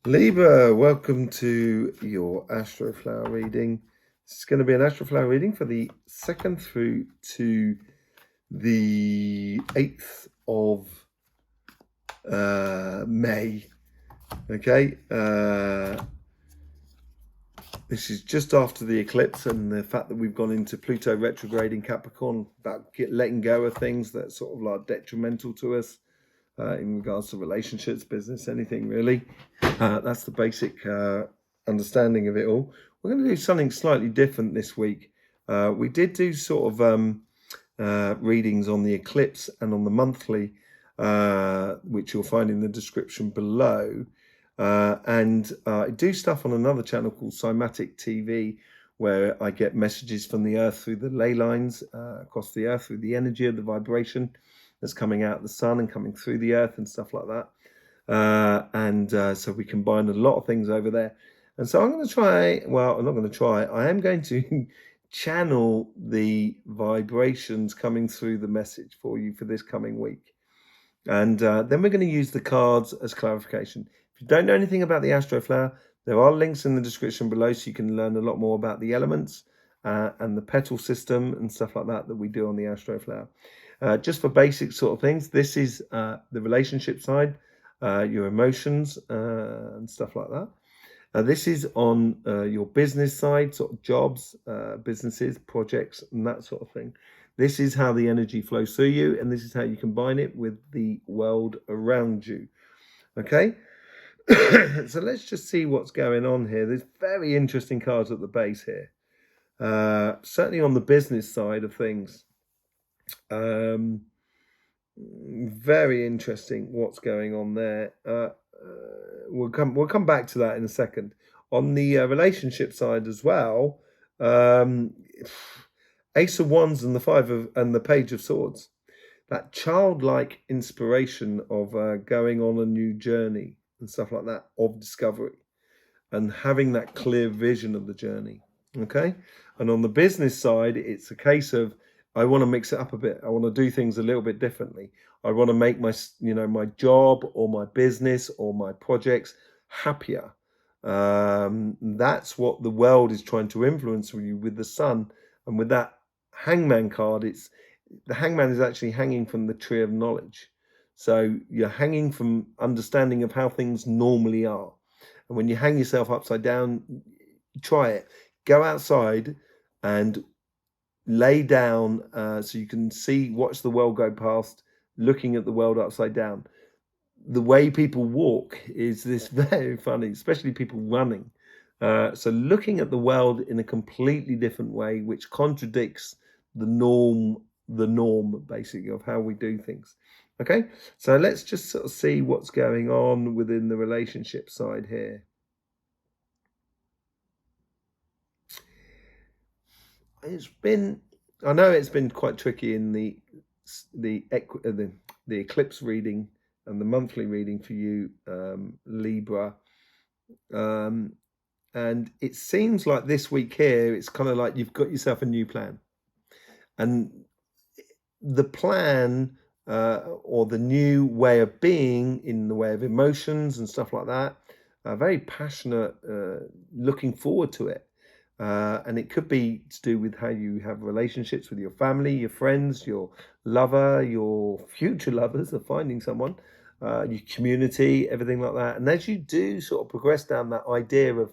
Libra, welcome to your Astroflower reading. This is going to be an Astroflower reading for the 2nd through to the 8th of May. Okay, this is just after the eclipse and the fact that we've gone into Pluto retrograde in Capricorn, about letting go of things that sort of like detrimental to us. In regards to relationships, business, anything really. That's the basic understanding of it all. We're going to do something slightly different this week. We did do sort of readings on the eclipse and on the monthly, which you'll find in the description below. And I do stuff on another channel called Cymatic TV, where I get messages from the earth through the ley lines across the earth, through the energy of the vibration that's coming out of the sun and coming through the earth and stuff like that. So we combine a lot of things over there. And so I'm going to try, well, I'm not going to try, I am going to channel the vibrations coming through the message for you for this coming week. And then we're going to use the cards as clarification. If you don't know anything about the Astroflower, there are links in the description below so you can learn a lot more about the elements and the petal system and stuff like that we do on the Astroflower. Just for basic sort of things, this is the relationship side, your emotions and stuff like that. This is on your business side, sort of jobs, businesses, projects, and that sort of thing. This is how the energy flows through you, and this is how you combine it with the world around you. Okay? So let's just see what's going on here. There's very interesting cards at the base here. Certainly on the business side of things. Very interesting what's going on there. We'll come back to that in a second. On the relationship side as well, Ace of Wands and the Page of Swords. That childlike inspiration of going on a new journey and stuff like that, of discovery, and having that clear vision of the journey. Okay, and on the business side, it's a case of I want to mix it up a bit. I want to do things a little bit differently. I want to make my job or my business or my projects happier. That's what the world is trying to influence you with the sun. And with that Hangman card, the Hangman is actually hanging from the tree of knowledge. So you're hanging from understanding of how things normally are. And when you hang yourself upside down, try it. Go outside and lay down so you can watch the world go past, looking at the world upside down. The way people walk is this very funny, especially people running. So looking at the world in a completely different way, which contradicts the norm basically of how we do things. Okay, so let's just sort of see what's going on within the relationship side here. I know it's been quite tricky in the eclipse reading and the monthly reading for you, Libra. And it seems like this week here, it's kind of like you've got yourself a new plan. And the plan or the new way of being in the way of emotions and stuff like that, very passionate, looking forward to it. And it could be to do with how you have relationships with your family, your friends, your lover, your future lovers of finding someone, your community, everything like that. And as you do sort of progress down that idea of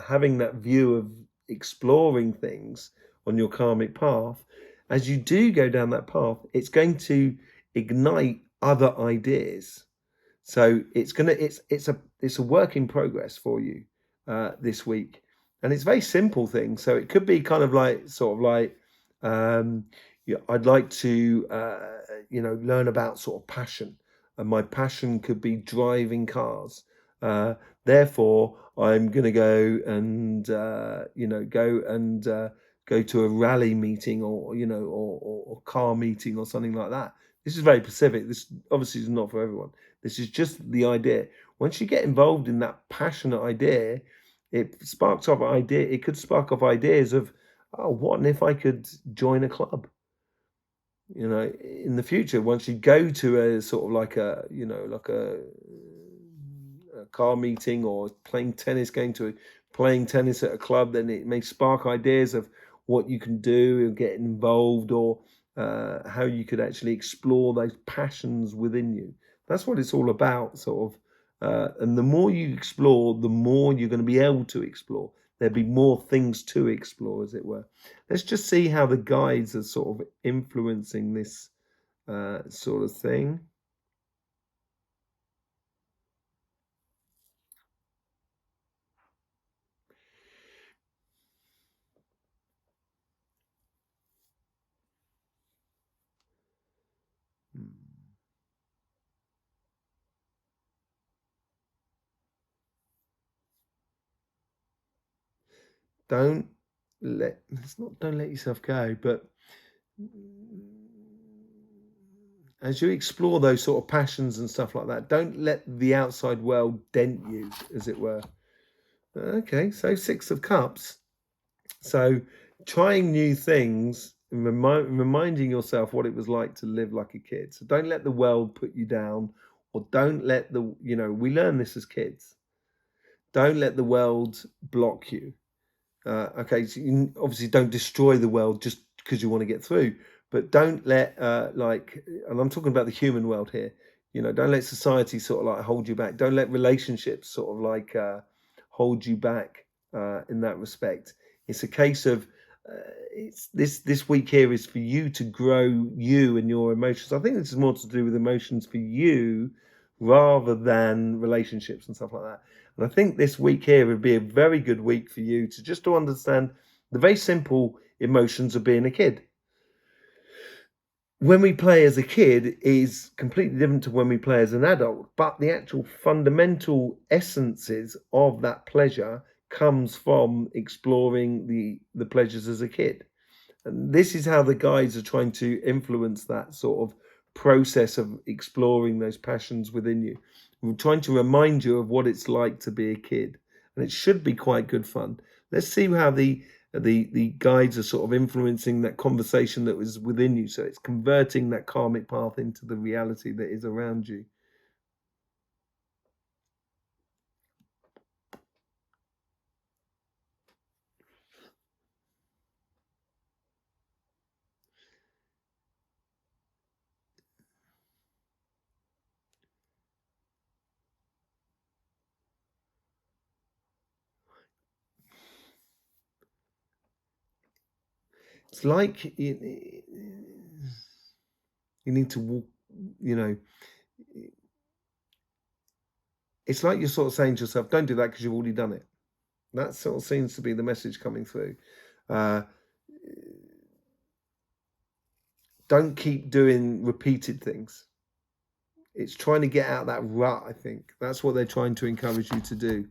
having that view of exploring things on your karmic path, as you do go down that path, it's going to ignite other ideas. So it's a work in progress for you this week. And it's very simple things. So it could be kind of like, I'd like to, learn about sort of passion. And my passion could be driving cars. Therefore, I'm going to go and, go to a rally meeting or car meeting or something like that. This is very specific. This obviously is not for everyone. This is just the idea. Once you get involved in that passionate idea, it could spark off ideas of, oh, what if I could join a club? In the future, once you go to a sort of like a car meeting, or playing tennis, playing tennis at a club, then it may spark ideas of what you can do and get involved, or how you could actually explore those passions within you. That's what it's all about, sort of. And the more you explore, the more you're going to be able to explore. There'll be more things to explore, as it were. Let's just see how the guides are sort of influencing this sort of thing. Don't don't let yourself go, but as you explore those sort of passions and stuff like that, don't let the outside world dent you, as it were. Okay, so Six of Cups. So trying new things and reminding yourself what it was like to live like a kid. So don't let the world put you down, or don't let we learn this as kids. Don't let the world block you. Okay, so you obviously don't destroy the world just because you want to get through, but don't let and I'm talking about the human world here. Don't let society sort of like hold you back. Don't let relationships sort of like hold you back in that respect. It's a case of it's this week here is for you to grow you and your emotions. I think this is more to do with emotions for you rather than relationships and stuff like that. And I think this week here would be a very good week for you to understand the very simple emotions of being a kid. When we play as a kid is completely different to when we play as an adult, but the actual fundamental essences of that pleasure comes from exploring the pleasures as a kid. And this is how the guides are trying to influence that sort of process of exploring those passions within you. We're trying to remind you of what it's like to be a kid, and it should be quite good fun. Let's see how the guides are sort of influencing that conversation that was within you. So it's converting that karmic path into the reality that is around you. It's like you need to walk, you know, it's like you're sort of saying to yourself, don't do that because you've already done it. That sort of seems to be the message coming through. Uh, don't keep doing repeated things. It's trying to get out that rut, I think. That's what they're trying to encourage you to do.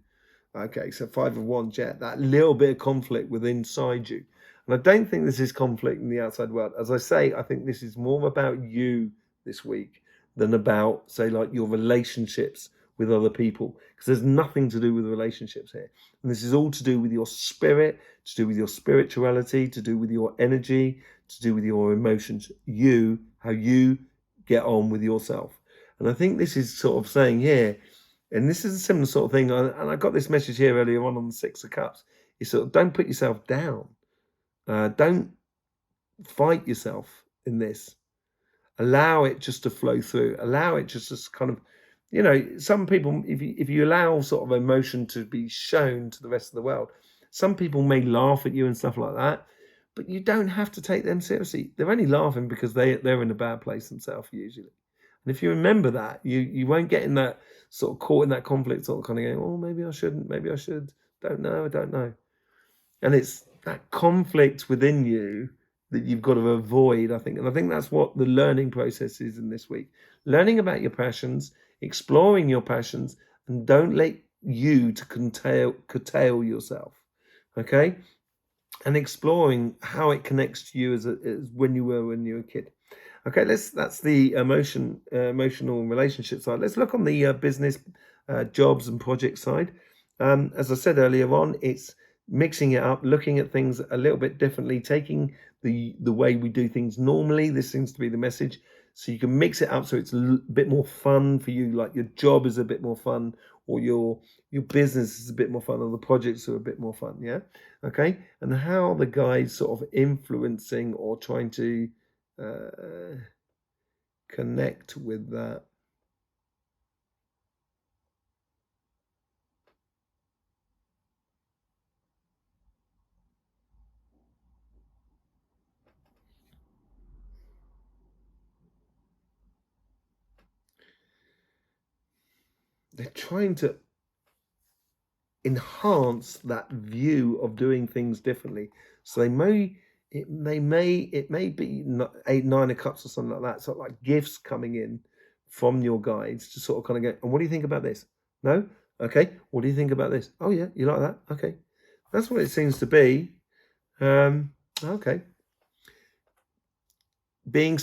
Okay, so Five of Wands, yeah, that little bit of conflict within inside you. And I don't think this is conflict in the outside world. As I say, I think this is more about you this week than about, say, like your relationships with other people. Because there's nothing to do with relationships here. And this is all to do with your spirit, to do with your spirituality, to do with your energy, to do with your emotions. How you get on with yourself. And I think this is sort of saying here, and this is a similar sort of thing. And I got this message here earlier on the Six of Cups. It's sort of don't put yourself down. Don't fight yourself in this. Allow it just to flow through. Allow it just to kind of, some people, if you allow sort of emotion to be shown to the rest of the world, some people may laugh at you and stuff like that, but you don't have to take them seriously. They're only laughing because they're in a bad place themselves usually. And if you remember that, you won't get in that sort of caught in that conflict, sort of kind of going, oh, maybe I shouldn't, maybe I should. Don't know, I don't know. And it's that conflict within you that you've got to avoid, I think. And I think that's what the learning process is in this week. Learning about your passions, exploring your passions, and don't let you to curtail yourself. Okay? And exploring how it connects to you as when you were a kid. Okay, that's the emotional relationship side. Let's look on the business, jobs and project side. As I said earlier on, it's mixing it up, looking at things a little bit differently, taking the way we do things normally. This seems to be the message. So you can mix it up so it's a bit more fun for you, like your job is a bit more fun, or your business is a bit more fun, or the projects are a bit more fun. Yeah. Okay. And how the guides sort of influencing or trying to connect with that. They're trying to enhance that view of doing things differently. So it may be 8, 9 of cups or something like that. Sort of like gifts coming in from your guides to sort of kind of go, and what do you think about this? No? Okay. What do you think about this? Oh yeah, you like that? Okay. That's what it seems to be. Okay. Being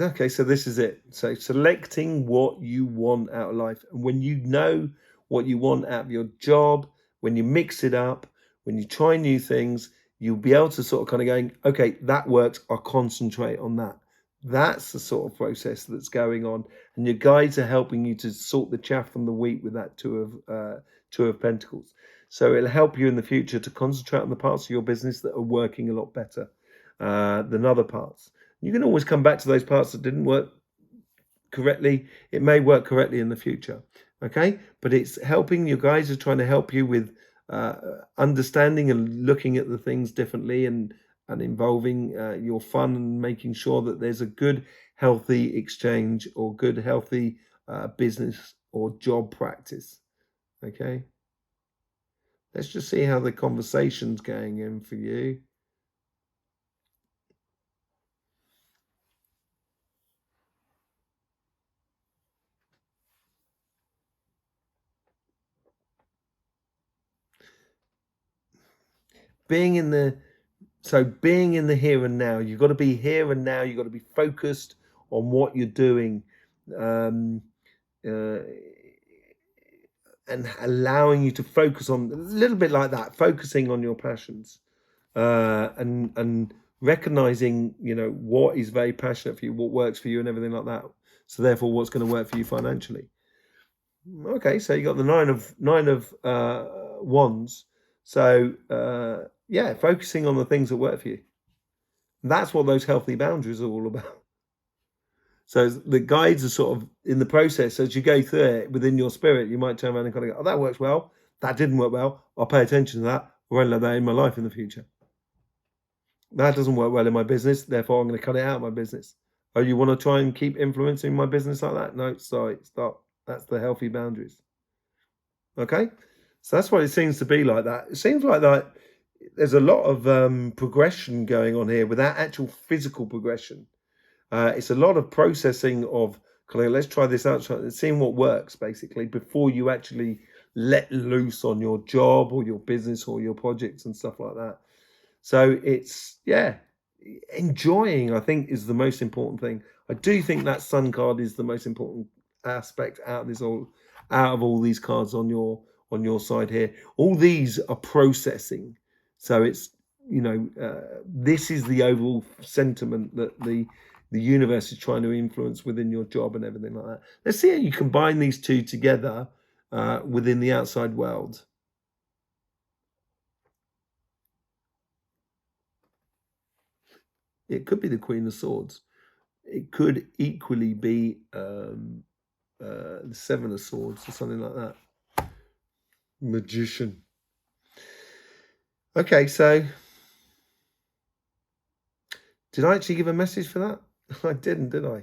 okay, so this is it. So selecting what you want out of life, and when you know what you want out of your job, when you mix it up, when you try new things, you'll be able to sort of kind of going, okay, that works, I'll concentrate on that. That's the sort of process that's going on, and your guides are helping you to sort the chaff from the wheat with that two of pentacles. So it'll help you in the future to concentrate on the parts of your business that are working a lot better than other parts. You can always come back to those parts that didn't work correctly. It may work correctly in the future. Okay. But it's helping. Your guides are trying to help you with understanding and looking at the things differently, and involving your fun, and making sure that there's a good, healthy exchange, or good, healthy business or job practice. Okay. Let's just see how the conversation's going in for you. Being in the here and now, you've got to be here and now. You've got to be focused on what you're doing, um, uh, and allowing you to focus on a little bit like that, focusing on your passions, and recognizing, what is very passionate for you, what works for you, and everything like that. So therefore, what's going to work for you financially. Okay, so you got the nine of wands. So yeah, focusing on the things that work for you. That's what those healthy boundaries are all about. So the guides are sort of in the process. As you go through it within your spirit, you might turn around and kind of go, oh, that works well. That didn't work well. I'll pay attention to that. I won't let that in my life in the future. That doesn't work well in my business. Therefore, I'm going to cut it out of my business. Oh, you want to try and keep influencing my business like that? No, sorry, stop. That's the healthy boundaries. Okay. So that's what it seems to be like that. It seems like that there's a lot of progression going on here without actual physical progression. It's a lot of processing of kind of, let's try this out, seeing what works basically before you actually let loose on your job or your business or your projects and stuff like that. So it's, yeah, enjoying, I think, is the most important thing. I do think that sun card is the most important aspect out of all these cards on your side here. All these are processing. So it's, this is the overall sentiment that the universe is trying to influence within your job and everything like that. Let's see how you combine these two together within the outside world. It could be the Queen of Swords. It could equally be the Seven of Swords or something like that. Magician. Okay, so did I actually give a message for that? I didn't, did I?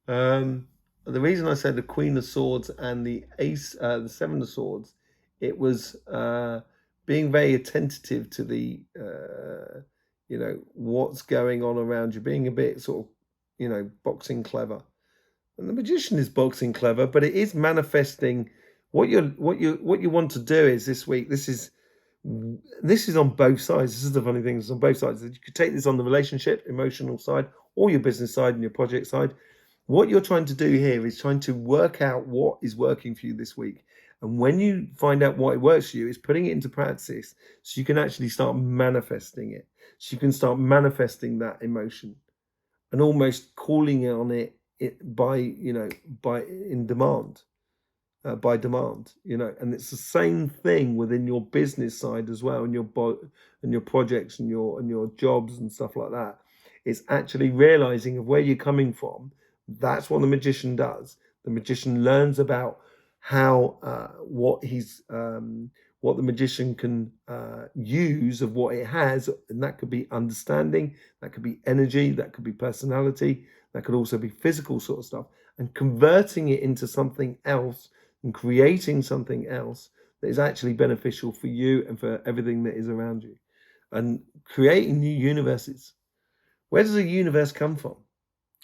The reason I said the Queen of Swords and the Seven of Swords, it was being very attentive to the, what's going on around you, being a bit sort of, boxing clever. And the Magician is boxing clever, but it is manifesting what you want to do is this week. This is on both sides. This is the funny thing. It's on both sides. You could take this on the relationship, emotional side, or your business side and your project side. What you're trying to do here is trying to work out what is working for you this week. And when you find out what works for you, it's putting it into practice so you can actually start manifesting it. So you can start manifesting that emotion and almost calling on it in demand. By demand, and it's the same thing within your business side as well, and your projects and your jobs and stuff like that. It's actually realizing of where you're coming from. That's what the magician does. The magician learns about how what the magician can use of what it has, and that could be understanding, that could be energy, that could be personality, that could also be physical sort of stuff, and converting it into something else and creating something else that is actually beneficial for you and for everything that is around you, and creating new universes. Where does a universe come from?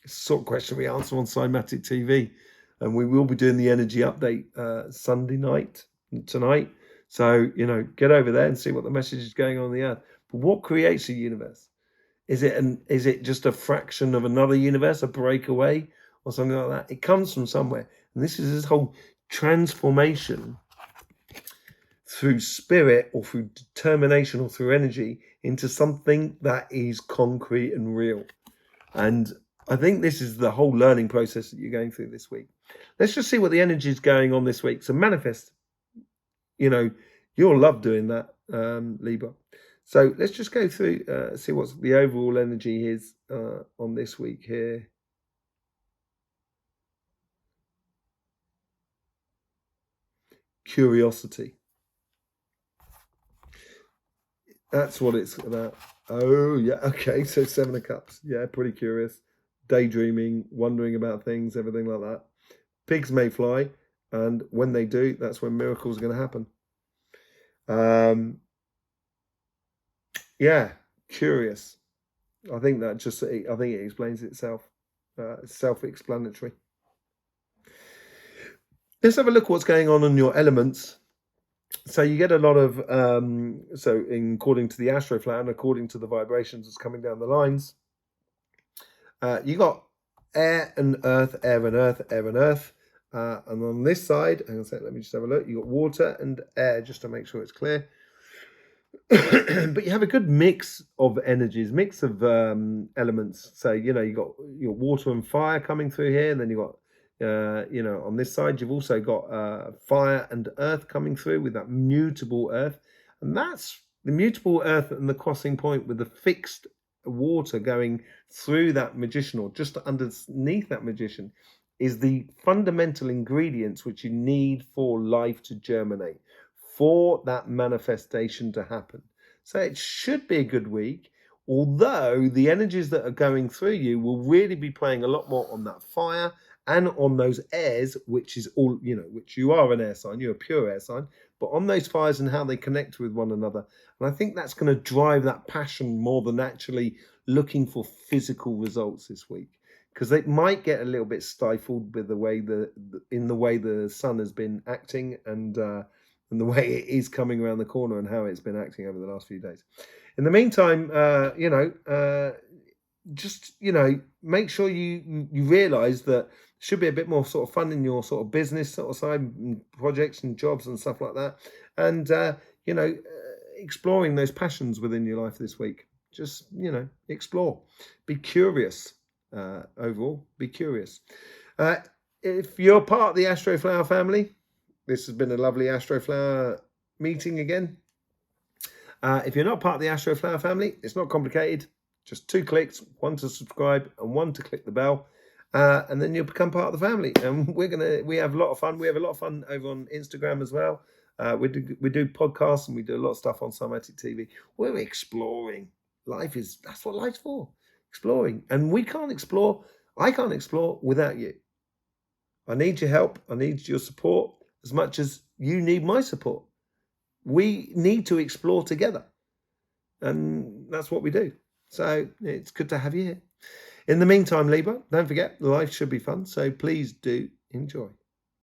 It's the sort of question we answer on Cymatic TV, and we will be doing the energy update Sunday night tonight. So get over there and see what the message is going on the earth. But what creates a universe? Is it just a fraction of another universe, a breakaway or something like that? It comes from somewhere, and this is this whole transformation through spirit or through determination or through energy into something that is concrete and real. And I think this is the whole learning process that you're going through this week. Let's just see what the energy is going on this week. So manifest. You'll love doing that, Libra. So let's just go through, see what the overall energy is on this week here. Curiosity. That's what it's about. Oh, yeah. Okay. So 7 of Cups. Yeah, pretty curious. Daydreaming, wondering about things, everything like that. Pigs may fly. And when they do, that's when miracles are going to happen. Yeah, curious. I think it explains itself. It's self-explanatory. Let's have a look what's going on in your elements. So you get a lot of, according to the Astroflower and according to the vibrations that's coming down the lines, you got air and earth, air and earth, air and earth. And on this side, hang on a sec, let me just have a look. You got water and air, just to make sure it's clear. But you have a good mix of energies, mix of elements. So, you got your water and fire coming through here. And then you got, on this side, you've also got fire and earth coming through with that mutable earth. And that's the mutable earth and the crossing point with the fixed water going through that magician, or just underneath that magician, is the fundamental ingredients which you need for life to germinate, for that manifestation to happen. So it should be a good week, although the energies that are going through you will really be playing a lot more on that fire and on those airs, which is all, which you are an air sign, you're a pure air sign, but on those fires and how they connect with one another. And I think that's going to drive that passion more than actually looking for physical results this week, because they might get a little bit stifled with the way the sun has been acting and the way it is coming around the corner and how it's been acting over the last few days. In the meantime, just make sure you realize that should be a bit more sort of fun in your sort of business sort of side, projects and jobs and stuff like that, and exploring those passions within your life this week. Just explore, be curious. Overall, be curious. If you're part of the Astroflower family, this has been a lovely Astroflower meeting again. If you're not part of the Astroflower family, it's not complicated. Just 2 clicks, 1 to subscribe and 1 to click the bell, and then you'll become part of the family. And we have a lot of fun. We have a lot of fun over on Instagram as well. We do podcasts and we do a lot of stuff on Cymatic TV. We're exploring. That's what life's for. Exploring. And I can't explore without you. I need your help. I need your support as much as you need my support. We need to explore together. And that's what we do. So it's good to have you here. In the meantime, Libra, don't forget, life should be fun. So please do enjoy.